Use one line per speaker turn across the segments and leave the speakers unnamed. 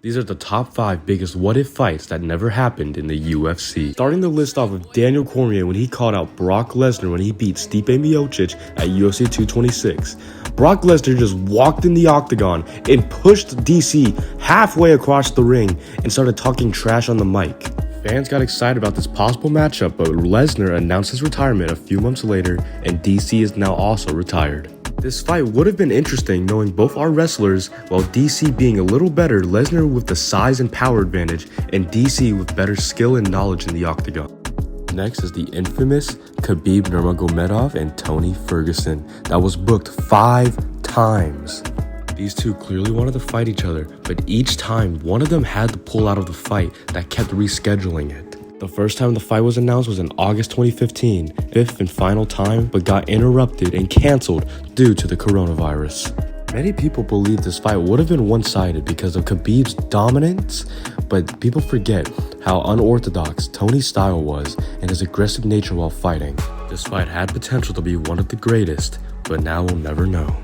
These are the top 5 biggest what-if fights that never happened in the UFC. Starting the list off with Daniel Cormier when he called out Brock Lesnar when he beat Stipe Miocic at UFC 226. Brock Lesnar just walked in the octagon and pushed DC halfway across the ring and started talking trash on the mic. Fans got excited about this possible matchup, but Lesnar announced his retirement a few months later, and DC is now also retired. This fight would have been interesting knowing both are wrestlers, while DC being a little better, Lesnar with the size and power advantage, and DC with better skill and knowledge in the octagon. Next is the infamous Khabib Nurmagomedov and Tony Ferguson that was booked 5 times. These two clearly wanted to fight each other, but each time one of them had to pull out of the fight that kept rescheduling it. The first time the fight was announced was in August 2015, 5th and final time, but got interrupted and cancelled due to the coronavirus. Many people believe this fight would have been one-sided because of Khabib's dominance, but people forget how unorthodox Tony's style was and his aggressive nature while fighting. This fight had potential to be one of the greatest, but now we'll never know.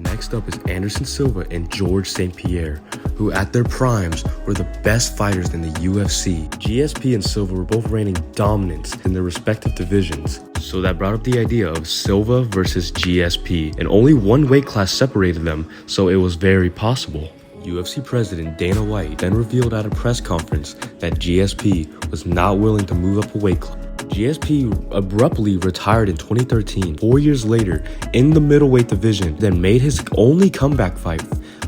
Next up is Anderson Silva and George St-Pierre, who at their primes were the best fighters in the UFC. GSP and Silva were both reigning dominance in their respective divisions, so that brought up the idea of Silva versus GSP, and only one weight class separated them, so it was very possible. UFC president Dana White then revealed at a press conference that GSP was not willing to move up a weight class. GSP abruptly retired in 2013, 4 years later, in the middleweight division, then made his only comeback fight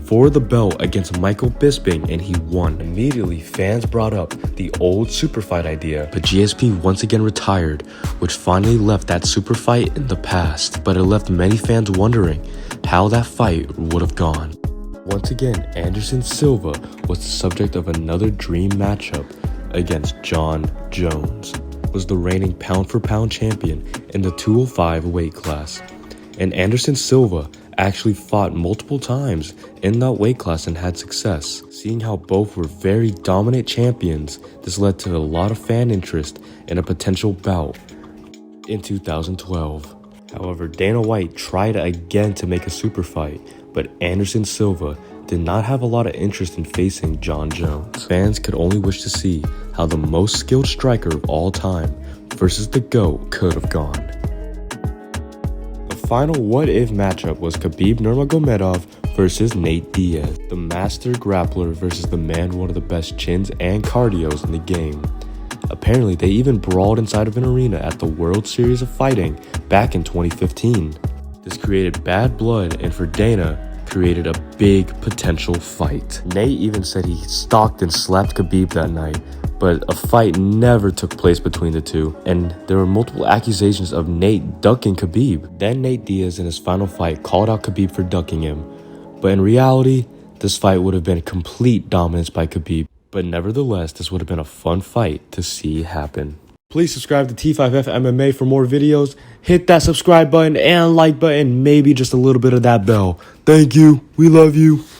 for the belt against Michael Bisping, and he won. Immediately, fans brought up the old super fight idea, but GSP once again retired, which finally left that super fight in the past, but it left many fans wondering how that fight would have gone. Once again, Anderson Silva was the subject of another dream matchup against Jon Jones, was the reigning pound-for-pound champion in the 205 weight class, and Anderson Silva actually fought multiple times in that weight class and had success. Seeing how both were very dominant champions, this led to a lot of fan interest in a potential bout in 2012. However, Dana White tried again to make a super fight, but Anderson Silva did not have a lot of interest in facing Jon Jones. Fans could only wish to see how the most skilled striker of all time versus the GOAT could have gone. The final what-if matchup was Khabib Nurmagomedov versus Nate Diaz, the master grappler versus the man with one of the best chins and cardios in the game. Apparently, they even brawled inside of an arena at the World Series of Fighting back in 2015. This created bad blood, and for Dana, created a big potential fight. Nate even said he stalked and slapped Khabib that night, but a fight never took place between the two, and there were multiple accusations of Nate ducking Khabib. Then Nate Diaz in his final fight called out Khabib for ducking him, but in reality, this fight would have been complete dominance by Khabib, but nevertheless, this would have been a fun fight to see happen. Please subscribe to T5F MMA for more videos. Hit that subscribe button and like button, maybe just a little bit of that bell. Thank you. We love you.